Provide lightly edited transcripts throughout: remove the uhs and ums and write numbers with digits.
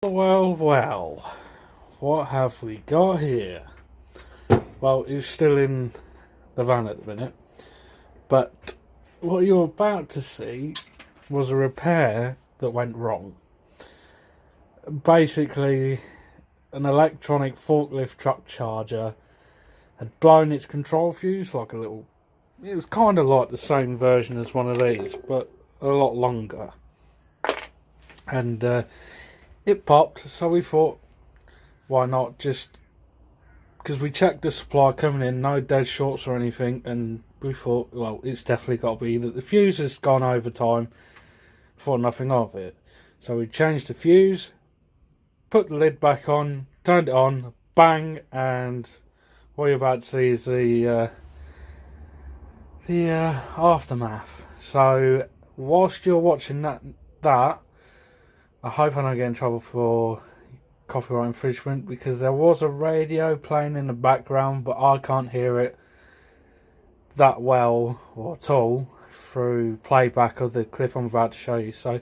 Well, what have we got here? Well, it's still in the van at the minute, but what you're about to see was a repair that went wrong. Basically, an electronic forklift truck charger had blown its control fuse like a little... It was kind of like the same version as one of these, but a lot longer. And it popped, so we thought, why not just... Because we checked the supply coming in, no dead shorts or anything, and we thought, well, it's definitely got to be that the fuse has gone over time, thought nothing of it. So we changed the fuse, put the lid back on, turned it on, bang, and what you're about to see is the aftermath. So whilst you're watching that, I hope I don't get in trouble for copyright infringement, because there was a radio playing in the background, but I can't hear it that well or at all through playback of the clip I'm about to show you. So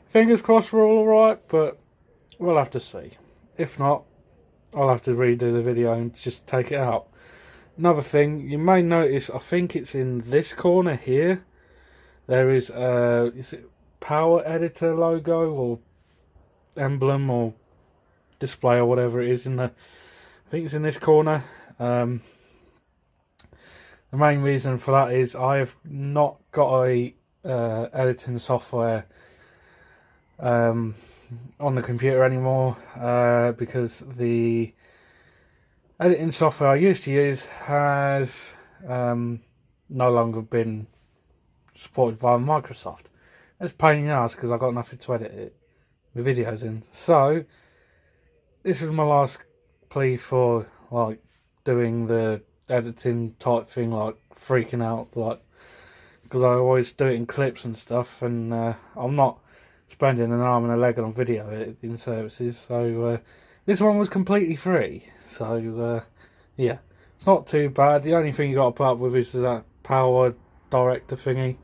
fingers crossed we're all alright, but we'll have to see. If not, I'll have to redo the video and just take it out. Another thing, you may notice, I think it's in this corner here, there is it power editor logo or emblem or display or whatever it is in the... I think it's in this corner. The main reason for that is I have not got a editing software on the computer anymore, because the editing software I used to use has no longer been supported by Microsoft. It's a pain in the ass because I've got nothing to edit the videos in. So this is my last plea for like doing the editing type thing, like freaking out, like, because I always do it in clips and stuff, and I'm not spending an arm and a leg on video editing services. So this one was completely free. So yeah, it's not too bad. The only thing you got to put up with is that power director thingy.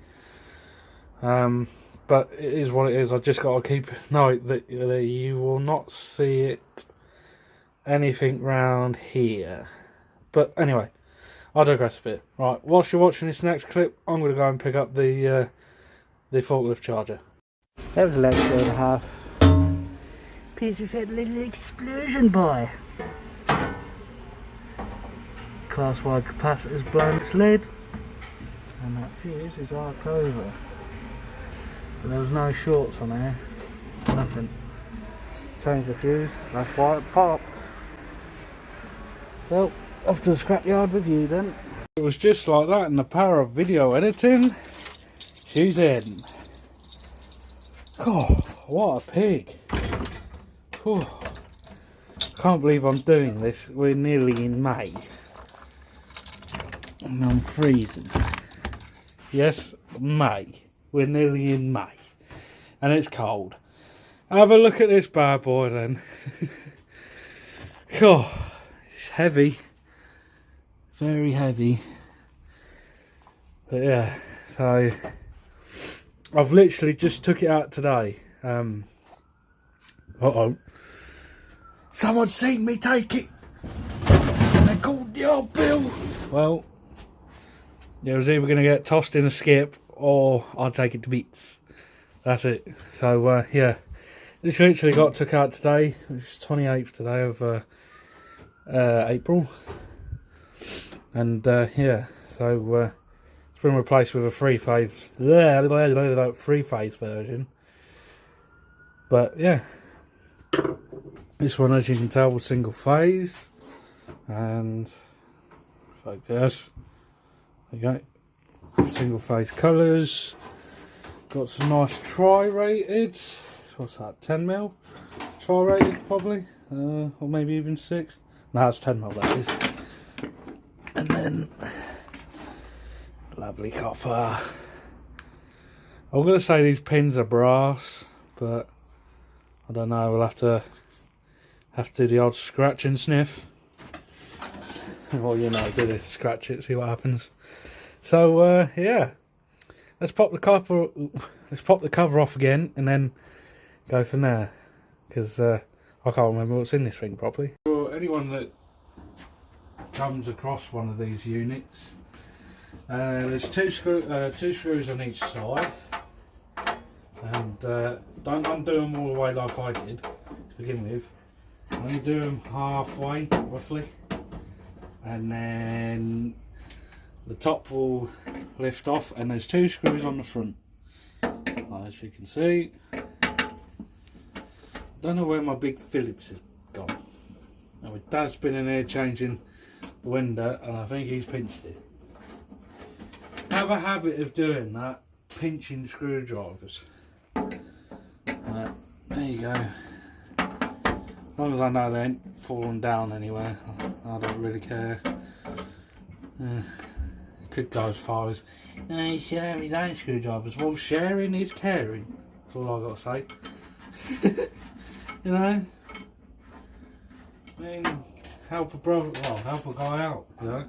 But it is what it is. I just got to keep note that you will not see it anything round here. But anyway, I digress a bit. Right, whilst you're watching this next clip, I'm going to go and pick up the forklift charger. That was a leg and a half. Piece of that little explosion boy. Class wide capacitor's blown its lid, and that fuse is arced over. But there was no shorts on there, nothing. Changed the fuse, that's why it popped. So, off to the scrapyard with you then. It was just like that, and the power of video editing, she's in. Oh, what a pig. Oh, can't believe I'm doing this. We're nearly in May. And I'm freezing. Yes, May. We're nearly in May. And it's cold. Have a look at this bad boy then. Oh, it's heavy. Very heavy. But yeah, so I've literally just took it out today. Uh-oh. Someone's seen me take it. They called the old bill. Well, it was either going to get tossed in a skip or I'd take it to bits. That's it. So, yeah. This literally got took out today. It's 28th today of April. And, yeah. So, it's been replaced with a three-phase version. But, yeah. This one, as you can tell, was single phase. And, focus. There you go. Single phase colours. Got some nice tri-rated. What's that? 10mm? Tri-rated probably. Or maybe even 6. No, it's 10mm that is. And then lovely copper. I'm going to say these pins are brass, but I don't know. We'll have to do the odd scratch and sniff. Well, you know, do this, scratch it, see what happens. So yeah, let's pop the cover off again, and then go from there. because I can't remember what's in this thing properly. For anyone that comes across one of these units, there's two screws on each side, and don't undo them all the way like I did to begin with. Only do them halfway roughly, and then the top will lift off, and there's two screws on the front, as you can see. Don't know where my big Phillips has gone. Now my dad's been in here changing the window, and I think he's pinched it. I have a habit of doing that, pinching screwdrivers. There you go. As long as I know they ain't falling down anywhere, I don't really care. It could go as far as, he should have his own screwdrivers. Well, sharing is caring. That's all I got to say. You know? I mean, help a brother, well, help a guy out, you know?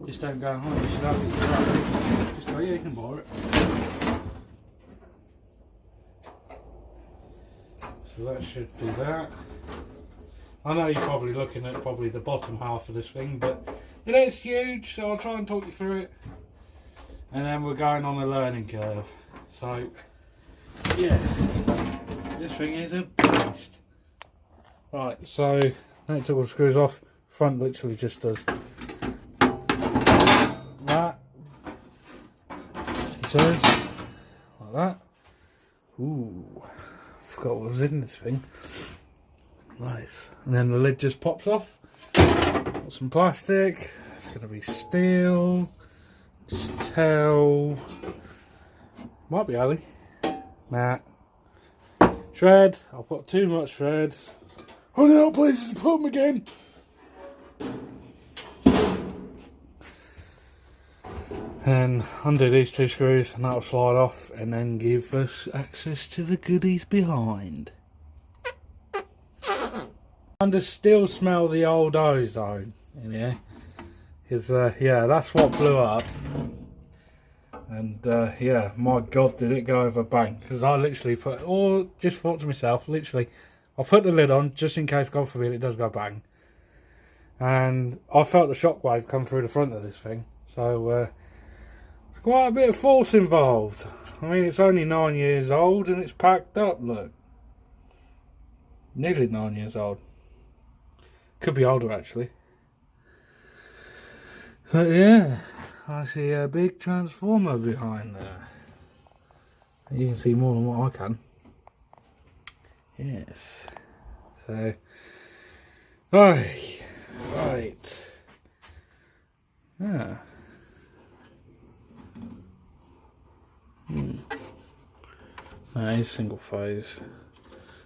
Just don't go, oh, you should have it, just go, yeah, you can borrow it. So that should do that. I know you're probably looking at the bottom half of this thing, but it is huge, so I'll try and talk you through it. And then we're going on a learning curve. So, yeah, this thing is a beast. Right, so now it took all the screws off. Front literally just does that. He says, like that. Ooh, forgot what was in this thing. Nice. And then the lid just pops off. Got some plastic. It's going to be steel. Just tell. Might be Ali. Nah. Shred. I've got too much shred. Running out of places to put them again. And undo these two screws and that'll slide off and then give us access to the goodies behind. I can still smell the old ozone in here, because yeah, that's what blew up. And yeah, my god, did it go over bang, because I literally just thought to myself, literally, I'll put the lid on just in case, God forbid, it does go bang. And I felt the shockwave come through the front of this thing, so there's quite a bit of force involved. I mean, it's only 9 years old and it's packed up, look. Nearly 9 years old. Could be older actually. But yeah, I see a big transformer behind there. You can see more than what I can. Yes. So, right. Yeah. That is single phase.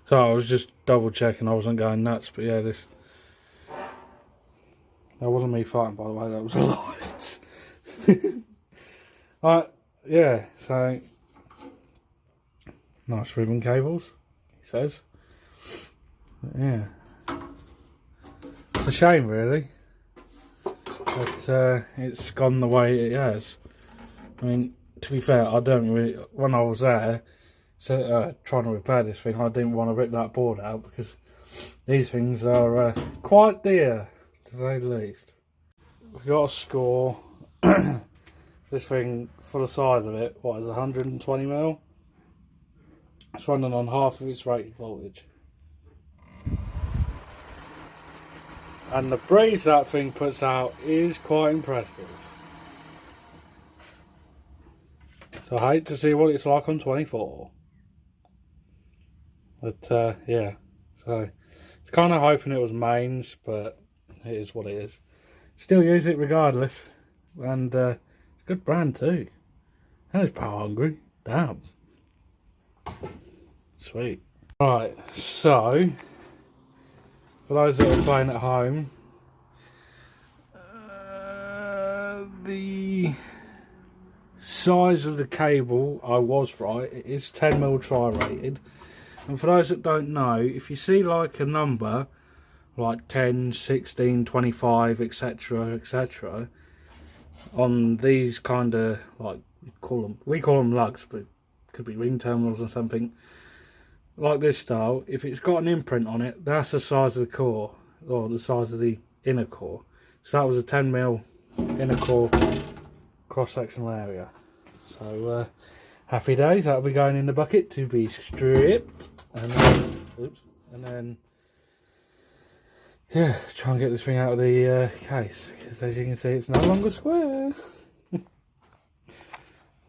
So I was just double checking I wasn't going nuts, but yeah, that wasn't me fighting, by the way, that was a light. Alright, yeah, so nice ribbon cables, he says. But yeah. It's a shame really. But it's gone the way it has. I mean, to be fair, I don't really, when I was there trying to repair this thing, I didn't want to rip that board out because these things are quite dear, to say the least. We got a score. This thing, for the size of it, what is 120mm? It's running on half of its rated voltage. And the breeze that thing puts out is quite impressive. So I hate to see what it's like on 24. But yeah, so it's kind of hoping it was mains, but it is what it is. Still use it regardless, and it's a good brand too. And it's power hungry, damn. Sweet. Right, so for those that are playing at home, the size of the cable, I was right, it is 10mm tri-rated. And for those that don't know, if you see like a number like 10, 16, 25, etc, etc, on these kind of, like, we call them lugs, but it could be ring terminals or something, like this style, if it's got an imprint on it, that's the size of the core, or the size of the inner core. So that was a 10mm inner core cross-sectional area. So happy days, that'll be going in the bucket to be stripped, and then, oops, and then yeah, try and get this thing out of the case, because as you can see it's no longer square.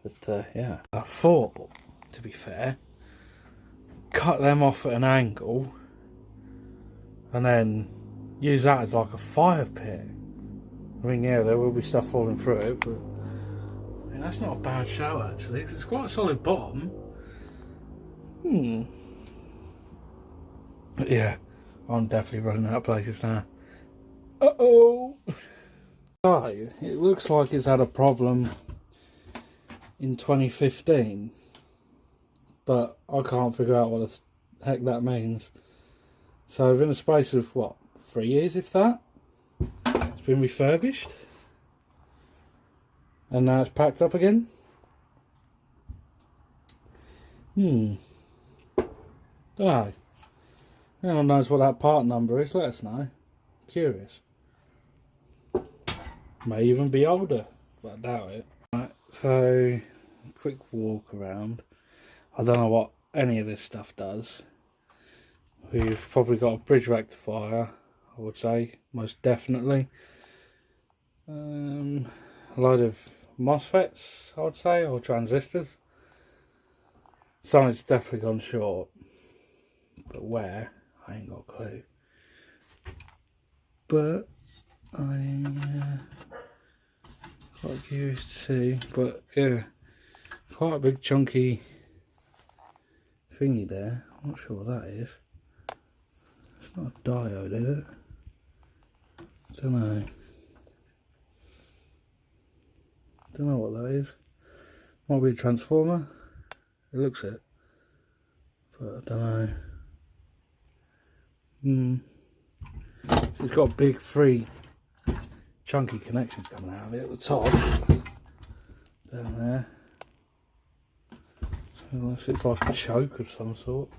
But yeah, I thought, to be fair, cut them off at an angle and then use that as like a fire pit. I mean, yeah, there will be stuff falling through it, but I mean, that's not a bad show actually, 'cause it's quite a solid bottom. But yeah, I'm definitely running out of places now. Uh-oh! So, it looks like it's had a problem in 2015, but I can't figure out what the heck that means. So within a space of what, 3 years, if that, it's been refurbished, and now it's packed up again. Don't know. Anyone knows what that part number is, let us know. Curious. May even be older, but I doubt it. Right, so quick walk around. I don't know what any of this stuff does. We've probably got a bridge rectifier, I would say, most definitely. A load of MOSFETs, I would say, or transistors. Something's definitely gone short, but where, I ain't got a clue. But I'm quite curious to see. But yeah, quite a big chunky thingy there. I'm not sure what that is. It's not a diode, is it? Don't know. Don't know what that is. Might be a transformer. It looks it, but I don't know. It's got big three chunky connections coming out of it at the top. Down there. So it's like a choke of some sort.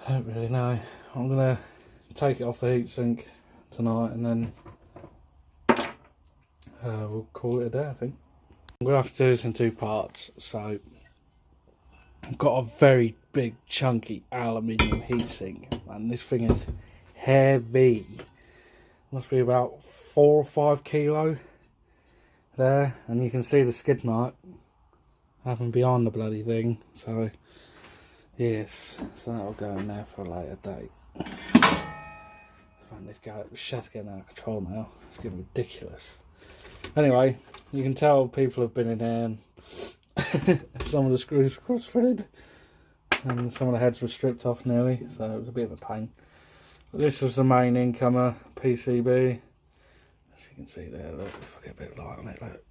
I don't really know. I'm gonna take it off the heatsink tonight, and then we'll call it a day, I think. I'm gonna have to do this in 2 parts. So I've got a very big chunky aluminium heatsink, and this thing is heavy. Must be about 4 or 5 kilo there, and you can see the skid mark having behind the bloody thing. So yes, so that'll go in there for a later date. Man, this shed's getting out of control now. It's getting ridiculous. Anyway, you can tell people have been in there, and some of the screws were cross-threaded, and some of the heads were stripped off nearly, so it was a bit of a pain. But this was the main incomer PCB. As you can see there, look, if I get a bit of light on it, look.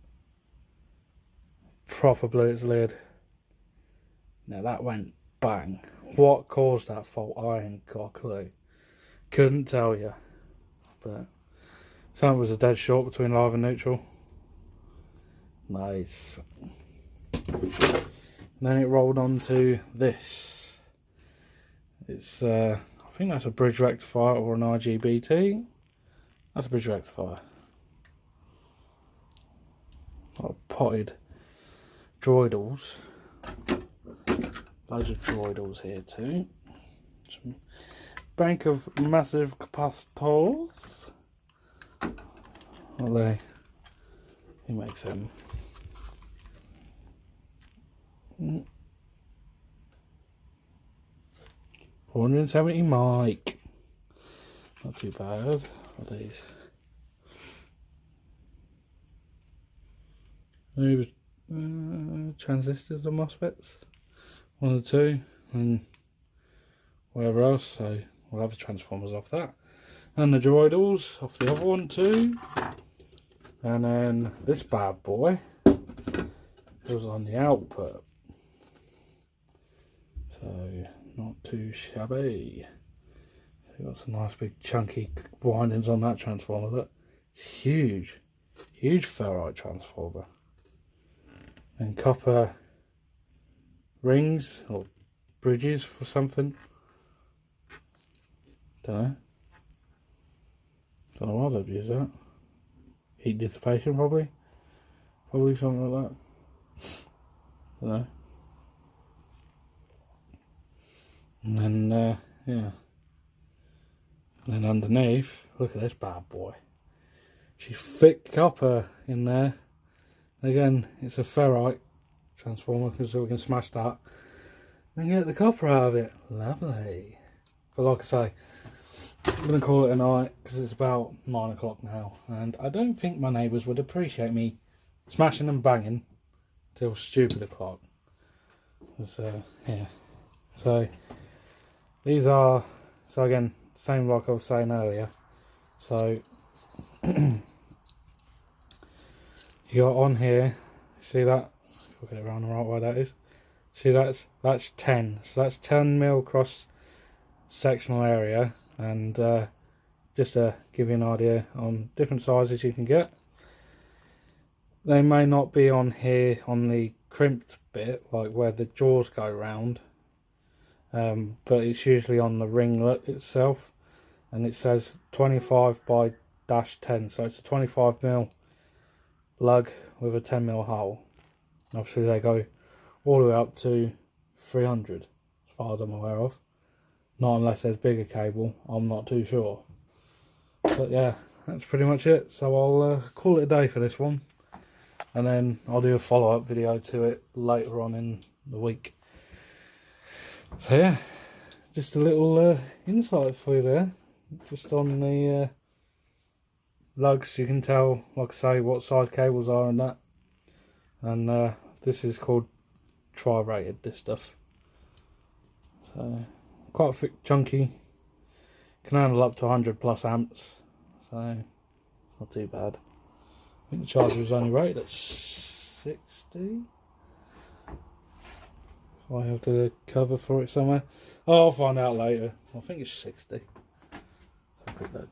Proper blew its lid. Now that went bang. What caused that fault? I ain't got a clue. Couldn't tell you. But something was a dead short between live and neutral. Nice. And then it rolled on to this. It's I think that's a bridge rectifier or an IGBT. That's a bridge rectifier. Got potted droidals. Loads of droidals here too. Some bank of massive capacitors. Well, they, he makes them. 470 mic. Not too bad for these. Maybe transistors or MOSFETs. 1 or 2, and whatever else. So we'll have the transformers off that, and the droidals off the other one too. And then this bad boy goes on the output. So not too shabby. So you've got some nice big chunky windings on that transformer. Look, it's huge, huge ferrite transformer, and copper rings or bridges for something. Don't know what I'd use that. Heat dissipation, probably something like that. Don't know. And then yeah, and then underneath, look at this bad boy. She's thick copper in there. Again, it's a ferrite transformer, so we can smash that and get the copper out of it. Lovely. But like I say, I'm going to call it a night because it's about 9 o'clock now, and I don't think my neighbours would appreciate me smashing and banging till stupid o'clock. Yeah. So these are, so again, same like I was saying earlier. So you got on here, see that? If I get it around the right way, that is. See, that's 10. So that's 10 mil cross sectional area, and just to give you an idea on different sizes you can get. They may not be on here on the crimped bit, like where the jaws go round, but it's usually on the ringlet itself, and it says 25 by -10, so it's a 25 mil lug with a 10 mil hole. Obviously they go all the way up to 300 as far as I'm aware of, not unless there's bigger cable, I'm not too sure. But yeah, that's pretty much it. So I'll call it a day for this one, and then I'll do a follow-up video to it later on in the week. So yeah, just a little insight for you there, just on the lugs. You can tell, like I say, what size cables are and that. And this is called tri-rated, this stuff. So quite thick, chunky, can handle up to 100 plus amps, so not too bad. I think the charger is only rated at 60. I have the cover for it somewhere. Oh, I'll find out later. I think it's 60. So quick look.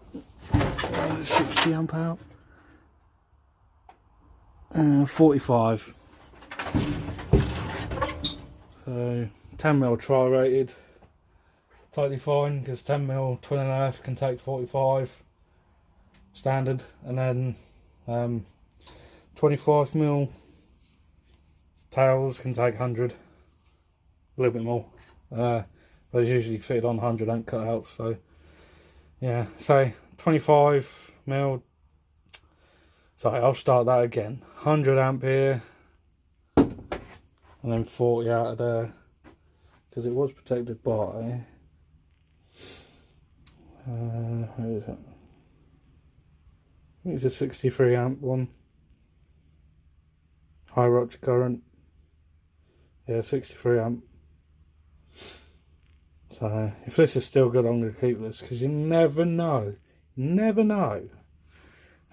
60 amp out. 45. So 10mm tri-rated. Totally fine, because 10mm twin and a half can take 45 standard, and then 25mm tails can take 100, a little bit more, but it's usually fitted on 100 and cut out. So yeah, say 25mm, sorry, I'll start that again, 100 amp here, and then 40 out of there, because it was protected by where is it? I think it's a 63 amp one. High rupture current. Yeah, 63 amp. So if this is still good, I'm going to keep this, because you never know. You never know.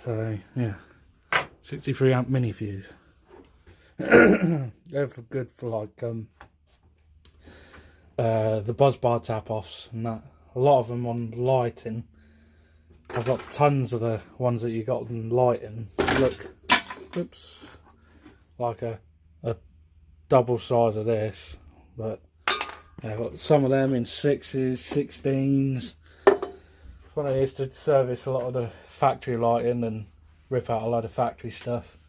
So yeah, 63 amp mini fuse. They're for good for like the buzz bar tap offs and that. A lot of them on lighting. I've got tons of the ones that you got on lighting. Look, oops, like a double size of this. But yeah, I've got some of them in 6s, 16s. When I used to service a lot of the factory lighting and rip out a lot of factory stuff.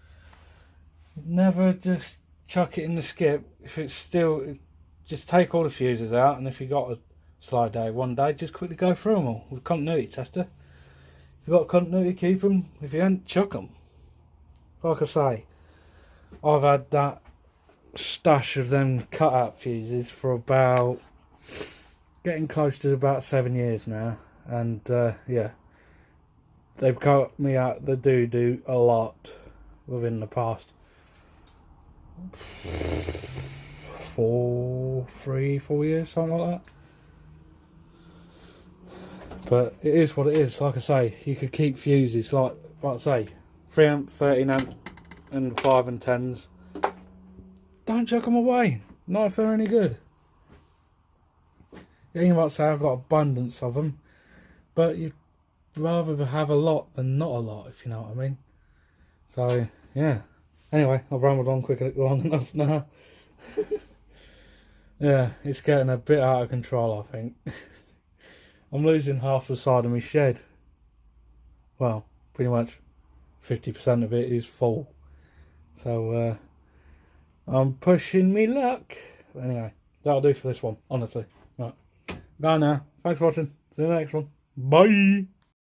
Never just chuck it in the skip. If it's still, just take all the fuses out, and if you got a slide day one day, just quickly go through them all with a continuity tester. If you've got continuity, keep them. If you ain't, chuck them. Like I say, I've had that stash of them cut out fuses for about, getting close to about 7 years now, and yeah, they've cut me out the doo-doo a lot within the past 4 years, something like that. But it is what it is. Like I say, you could keep fuses like I say, 3 amp, 13 amp and 5 and 10s. Don't chuck them away, not if they're any good. Yeah, you might say I've got abundance of them, but you'd rather have a lot than not a lot, if you know what I mean. So yeah, anyway, I've rambled on long enough now. Yeah, it's getting a bit out of control, I think. I'm losing half the side of my shed. Well, pretty much 50% of it is full. So, I'm pushing me luck. But anyway, that'll do for this one, honestly. Right, bye now. Thanks for watching. See you in the next one. Bye!